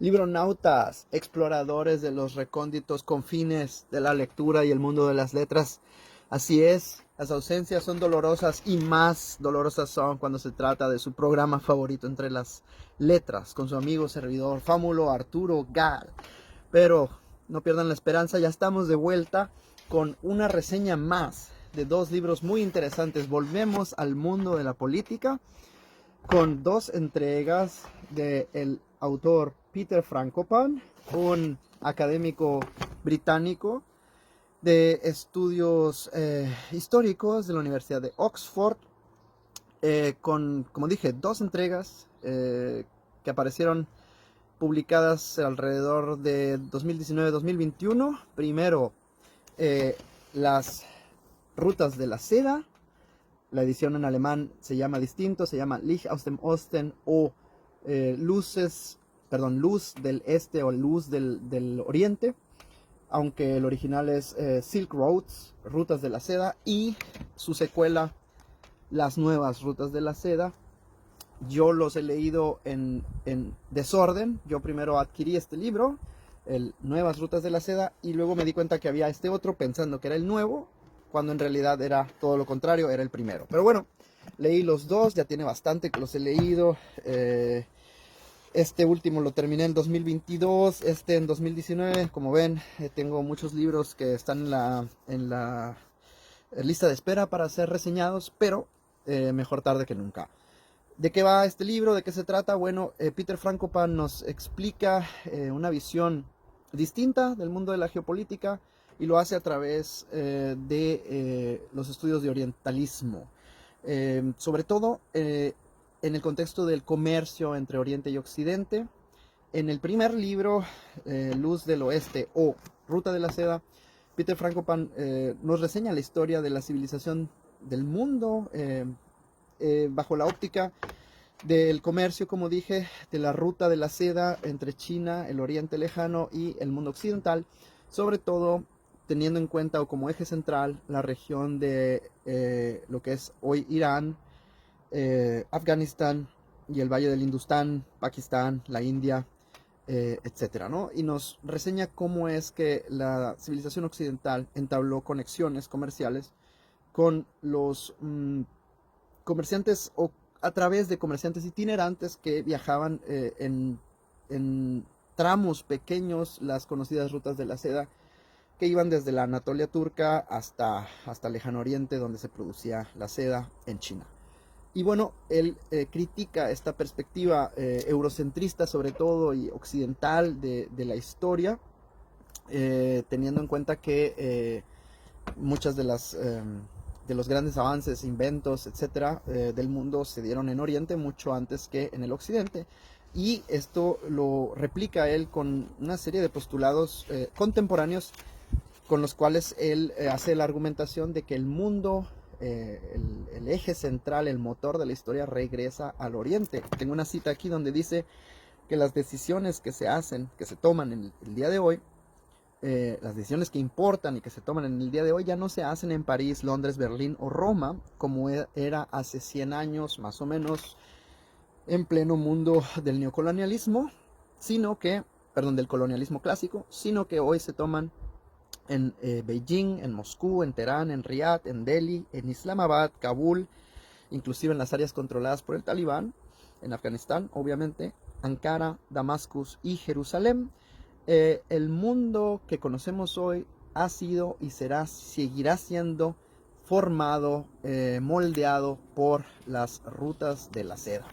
Libronautas, exploradores de los recónditos confines de la lectura y el mundo de las letras. Así es, las ausencias son dolorosas y más dolorosas son cuando se trata de su programa favorito entre las letras, con su amigo servidor Fámulo Arturo Gal. Pero no pierdan la esperanza, ya estamos de vuelta con una reseña más de dos libros muy interesantes. Volvemos al mundo de la política con dos entregas del autor Peter Frankopan, un académico británico de estudios históricos de la Universidad de Oxford, con, como dije, dos entregas que aparecieron publicadas alrededor de 2019-2021. Primero, las rutas de la seda. La edición en alemán se llama distinto, se llama Licht aus dem Osten o Luz del Este o Luz del Oriente, aunque el original es Silk Roads, Rutas de la Seda, y su secuela, Las Nuevas Rutas de la Seda. Yo los he leído en desorden. Yo primero adquirí este libro, el Nuevas Rutas de la Seda, y luego me di cuenta que había este otro pensando que era el nuevo, cuando en realidad era todo lo contrario, era el primero. Pero bueno, leí los dos, ya tiene bastante que los he leído. Este último lo terminé en 2022, este en 2019. Como ven, tengo muchos libros que están en la lista de espera para ser reseñados, pero mejor tarde que nunca. ¿De qué va este libro? ¿De qué se trata? Bueno, Peter Frankopan nos explica una visión distinta del mundo de la geopolítica y lo hace a través de los estudios de orientalismo. Sobre todo en el contexto del comercio entre Oriente y Occidente. En el primer libro, Luz del Oeste o Ruta de la Seda, Peter Frankopan nos reseña la historia de la civilización del mundo bajo la óptica del comercio, como dije, de la ruta de la seda entre China, el Oriente Lejano y el mundo occidental, sobre todo teniendo en cuenta o como eje central la región de lo que es hoy Irán, Afganistán y el Valle del Industán, Pakistán, la India, etcétera, ¿no? Y nos reseña cómo es que la civilización occidental entabló conexiones comerciales con los comerciantes o a través de comerciantes itinerantes que viajaban en tramos pequeños, las conocidas rutas de la seda, que iban desde la Anatolia turca hasta el lejano oriente, donde se producía la seda en China. Y bueno, él critica esta perspectiva eurocentrista sobre todo y occidental de la historia, teniendo en cuenta que muchas de los grandes avances, inventos, etcétera, del mundo se dieron en Oriente mucho antes que en el Occidente. Y esto lo replica él con una serie de postulados contemporáneos con los cuales él hace la argumentación de que el mundo, el eje central, el motor de la historia regresa al Oriente. Tengo una cita aquí donde dice que las decisiones que se hacen, que se toman en el día de hoy, las decisiones que importan y que se toman en el día de hoy ya no se hacen en París, Londres, Berlín o Roma, como era hace 100 años más o menos, en pleno mundo del neocolonialismo, del colonialismo clásico, sino que hoy se toman en Beijing, en Moscú, en Teherán, en Riad, en Delhi, en Islamabad, Kabul, inclusive en las áreas controladas por el Talibán, en Afganistán, obviamente, Ankara, Damascus y Jerusalén. El mundo que conocemos hoy ha sido y seguirá siendo formado, moldeado por las rutas de la seda.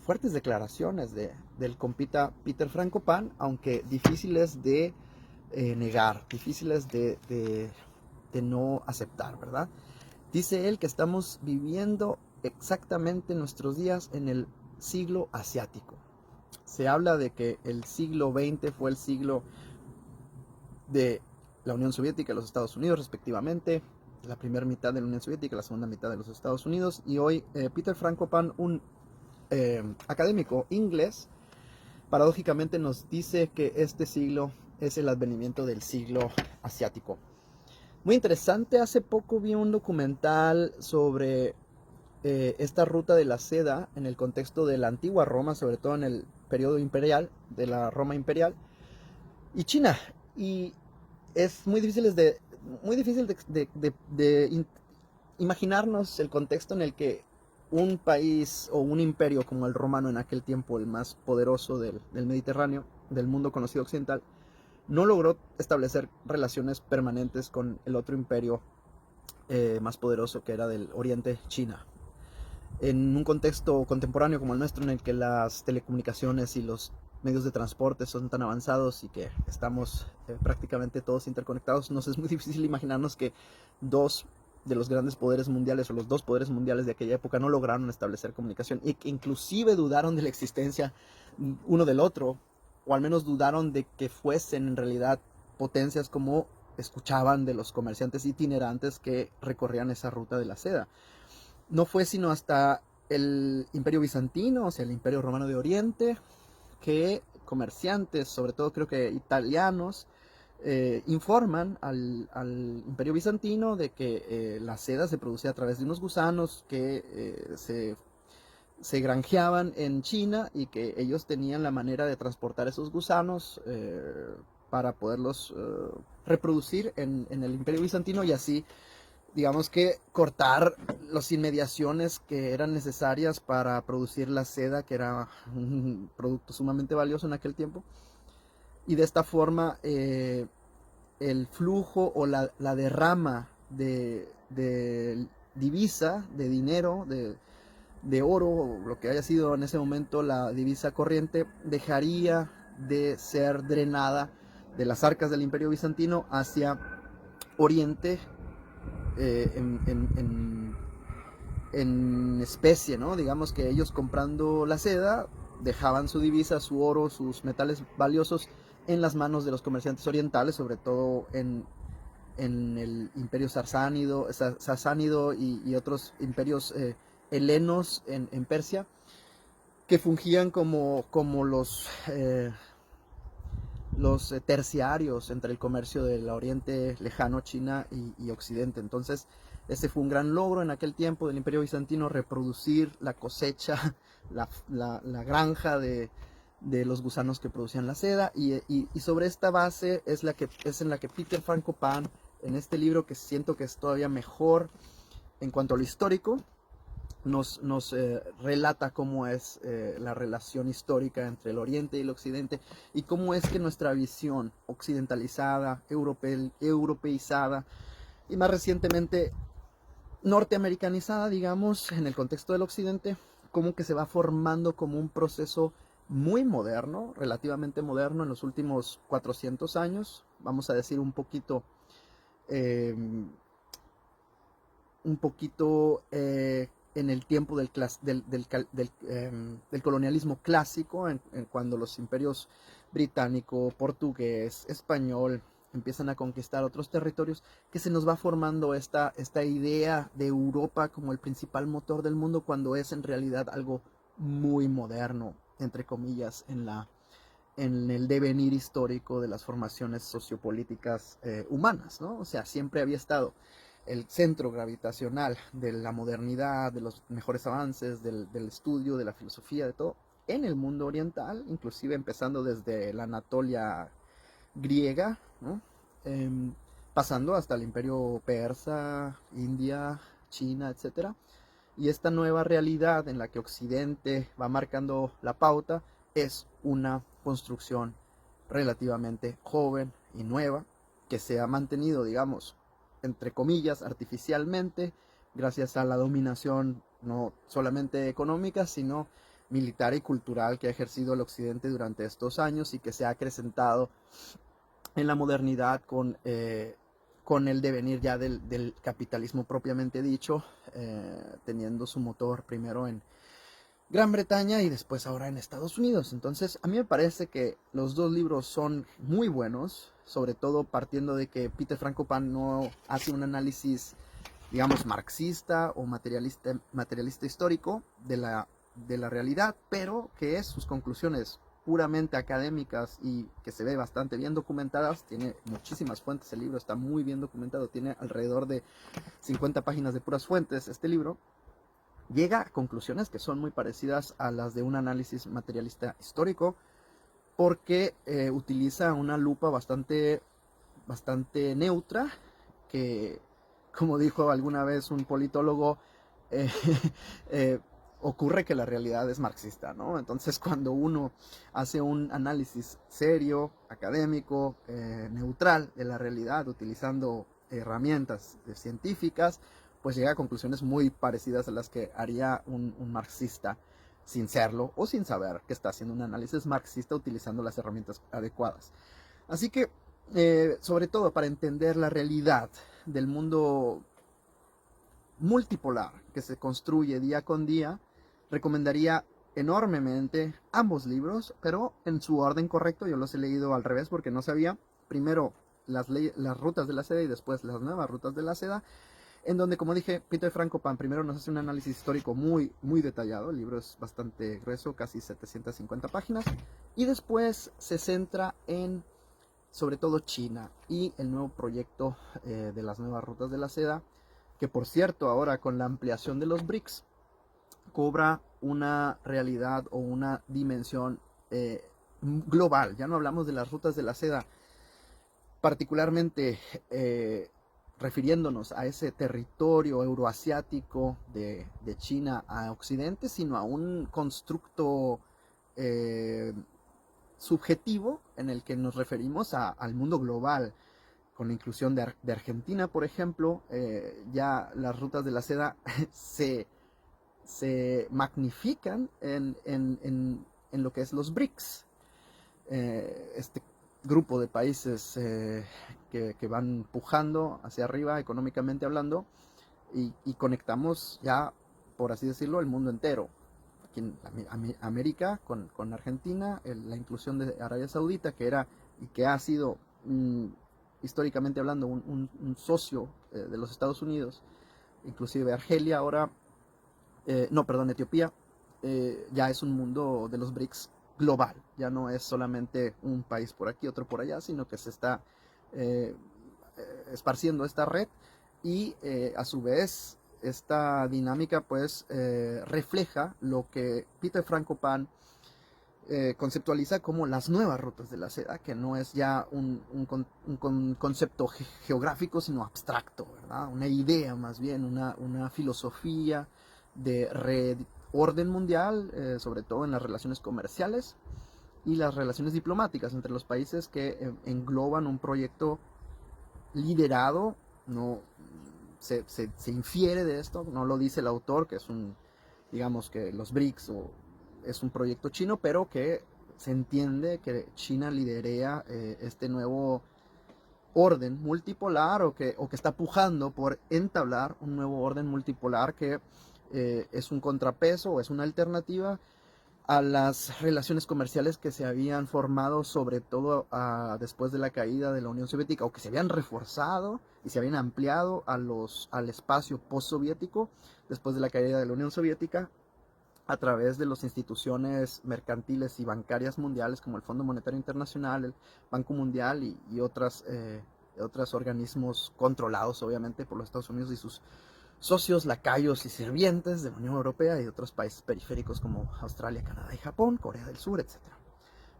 Fuertes declaraciones del compita Peter Frankopan, aunque difíciles de negar, difíciles de no aceptar, ¿verdad? Dice él que estamos viviendo exactamente nuestros días en el siglo asiático. Se habla de que el siglo XX fue el siglo de la Unión Soviética y los Estados Unidos, respectivamente, la primera mitad de la Unión Soviética y la segunda mitad de los Estados Unidos. Y hoy Peter Frankopan, un académico inglés, paradójicamente nos dice que este siglo es el advenimiento del siglo asiático. Muy interesante, hace poco vi un documental sobre esta ruta de la seda en el contexto de la antigua Roma, sobre todo en el periodo imperial, de la Roma imperial, y China. Y es muy difícil imaginarnos el contexto en el que un país o un imperio como el romano, en aquel tiempo el más poderoso del Mediterráneo, del mundo conocido occidental, no logró establecer relaciones permanentes con el otro imperio más poderoso, que era del Oriente, China. En un contexto contemporáneo como el nuestro, en el que las telecomunicaciones y los medios de transporte son tan avanzados y que estamos prácticamente todos interconectados, nos es muy difícil imaginarnos que dos de los grandes poderes mundiales, o los dos poderes mundiales de aquella época, no lograron establecer comunicación, y que inclusive dudaron de la existencia uno del otro, o al menos dudaron de que fuesen en realidad potencias, como escuchaban de los comerciantes itinerantes que recorrían esa ruta de la seda. No fue sino hasta el Imperio Bizantino, o sea, el Imperio Romano de Oriente, que comerciantes, sobre todo creo que italianos, informan al Imperio Bizantino de que la seda se producía a través de unos gusanos que se granjeaban en China, y que ellos tenían la manera de transportar esos gusanos para poderlos reproducir en el Imperio Bizantino, y así, digamos que, cortar las inmediaciones que eran necesarias para producir la seda, que era un producto sumamente valioso en aquel tiempo. Y de esta forma el flujo o la derrama de divisa, de dinero, de oro, o lo que haya sido en ese momento la divisa corriente, dejaría de ser drenada de las arcas del Imperio Bizantino hacia Oriente, en especie, ¿no? Digamos que ellos, comprando la seda, dejaban su divisa, su oro, sus metales valiosos en las manos de los comerciantes orientales, sobre todo en el imperio sasánido y otros imperios helenos en Persia, que fungían como los terciarios entre el comercio del Oriente Lejano, China y Occidente. Entonces, ese fue un gran logro en aquel tiempo del Imperio Bizantino, reproducir la cosecha, la granja de los gusanos que producían la seda, y sobre esta base es en la que Peter Frankopan, en este libro, que siento que es todavía mejor en cuanto a lo histórico, nos relata cómo es la relación histórica entre el Oriente y el Occidente, y cómo es que nuestra visión occidentalizada, europeizada y más recientemente norteamericanizada, digamos, en el contexto del Occidente, como que se va formando como un proceso muy moderno, relativamente moderno, en los últimos 400 años, vamos a decir eh, un poquito en el tiempo del colonialismo clásico, cuando los imperios británico, portugués, español empiezan a conquistar otros territorios, que se nos va formando esta idea de Europa como el principal motor del mundo, cuando es en realidad algo muy moderno, entre comillas, en el devenir histórico de las formaciones sociopolíticas humanas, ¿no? O sea, siempre había estado el centro gravitacional de la modernidad, de los mejores avances, del estudio, de la filosofía, de todo, en el mundo oriental, inclusive empezando desde la Anatolia griega, ¿no? Pasando hasta el imperio persa, India, China, etcétera. Y esta nueva realidad en la que Occidente va marcando la pauta es una construcción relativamente joven y nueva, que se ha mantenido, digamos, entre comillas, artificialmente, gracias a la dominación no solamente económica, sino militar y cultural que ha ejercido el Occidente durante estos años, y que se ha acrecentado en la modernidad con el devenir ya del capitalismo propiamente dicho, teniendo su motor primero en Gran Bretaña y después ahora en Estados Unidos. Entonces, a mí me parece que los dos libros son muy buenos, sobre todo partiendo de que Peter Frankopan no hace un análisis, digamos, marxista o materialista histórico de la realidad, pero que sus conclusiones puramente académicas y que se ve bastante bien documentadas. Tiene muchísimas fuentes, el libro está muy bien documentado, tiene alrededor de 50 páginas de puras fuentes este libro. llega a conclusiones que son muy parecidas a las de un análisis materialista histórico, porque utiliza una lupa bastante neutra, que, como dijo alguna vez un politólogo, eh, eh, ocurre que la realidad es marxista, ¿no? Entonces, cuando uno hace un análisis serio, académico, neutral de la realidad, utilizando herramientas científicas, pues llega a conclusiones muy parecidas a las que haría un marxista sin serlo o sin saber que está haciendo un análisis marxista utilizando las herramientas adecuadas. Así que, sobre todo para entender la realidad del mundo multipolar que se construye día con día, recomendaría enormemente ambos libros, pero en su orden correcto. Yo los he leído al revés porque no sabía. Primero las rutas de la seda y después las nuevas rutas de la seda, en donde, como dije, Peter Frankopan primero nos hace un análisis histórico muy detallado. El libro es bastante grueso, casi 750 páginas, y después se centra en, sobre todo, China y el nuevo proyecto de las nuevas rutas de la seda, que, por cierto, ahora con la ampliación de los BRICS cobra una realidad o una dimensión global. Ya no hablamos de las rutas de la seda particularmente refiriéndonos a ese territorio euroasiático de China a Occidente, sino a un constructo eh, subjetivo en el que nos referimos al mundo global, con la inclusión de Argentina, por ejemplo. Ya las rutas de la seda se magnifican en lo que es los BRICS, este grupo de países que van pujando hacia arriba económicamente hablando, y conectamos ya, por así decirlo, el mundo entero. Aquí en América con Argentina, la inclusión de Arabia Saudita, que era y que ha sido históricamente hablando un socio de los Estados Unidos, inclusive Argelia ahora, no, perdón, Etiopía, ya es un mundo de los BRICS global. Ya no es solamente un país por aquí, otro por allá, sino que se está eh, esparciendo esta red, y a su vez esta dinámica pues refleja lo que Peter Frankopan conceptualiza como las nuevas rutas de la seda, que no es ya un concepto geográfico, sino abstracto, ¿verdad? Una idea más bien, una filosofía de orden mundial, sobre todo en las relaciones comerciales y las relaciones diplomáticas entre los países, que engloban un proyecto liderado. No se infiere de esto, no lo dice el autor, que es digamos que los BRICS es un proyecto chino, pero que se entiende que China liderea este nuevo orden multipolar, o que está pujando por entablar un nuevo orden multipolar que es un contrapeso o es una alternativa a las relaciones comerciales que se habían formado, sobre todo después de la caída de la Unión Soviética, o que se habían reforzado y se habían ampliado al espacio postsoviético después de la caída de la Unión Soviética, a través de las instituciones mercantiles y bancarias mundiales como el Fondo Monetario Internacional, el Banco Mundial y otros organismos controlados obviamente por los Estados Unidos y sus socios, lacayos y sirvientes de la Unión Europea y de otros países periféricos como Australia, Canadá y Japón, Corea del Sur, etc.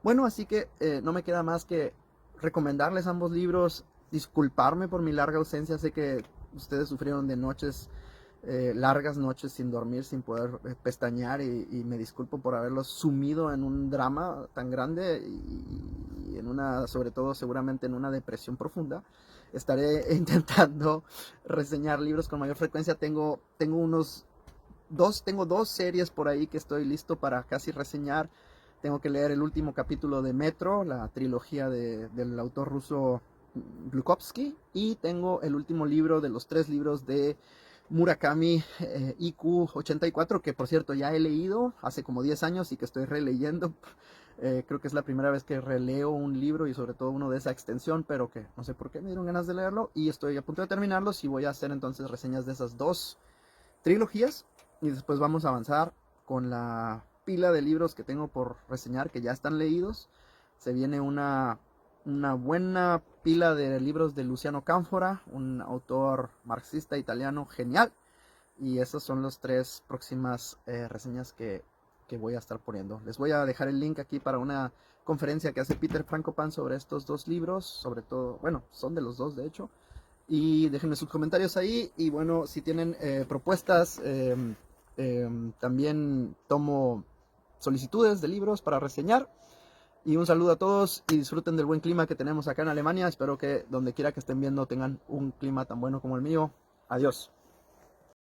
Bueno, así que no me queda más que recomendarles ambos libros, disculparme por mi larga ausencia. Sé que ustedes sufrieron de noches, largas noches sin dormir, sin poder pestañear, y me disculpo por haberlos sumido en un drama tan grande y sobre todo seguramente en una depresión profunda. Estaré intentando reseñar libros con mayor frecuencia. Tengo dos series por ahí que estoy listo para casi reseñar. Tengo que leer el último capítulo de Metro, la trilogía del autor ruso Glukhovsky, y tengo el último libro de los 3 libros de Murakami, IQ 84, que por cierto ya he leído hace como 10 años y que estoy releyendo. Creo que es la primera vez que releo un libro, y sobre todo uno de esa extensión, pero que no sé por qué me dieron ganas de leerlo y estoy a punto de terminarlos, y voy a hacer entonces reseñas de esas 2 trilogías, y después vamos a avanzar con la pila de libros que tengo por reseñar, que ya están leídos. Se viene una buena pila de libros de Luciano Canfora, un autor marxista italiano genial, y esas son las 3 próximas reseñas que voy a estar poniendo. Les voy a dejar el link aquí para una conferencia que hace Peter Frankopan sobre estos 2 libros, sobre todo, bueno, son de los 2 de hecho, y déjenme sus comentarios ahí, y bueno, si tienen propuestas, también tomo solicitudes de libros para reseñar. Y un saludo a todos y disfruten del buen clima que tenemos acá en Alemania. Espero que donde quiera que estén viendo tengan un clima tan bueno como el mío. Adiós.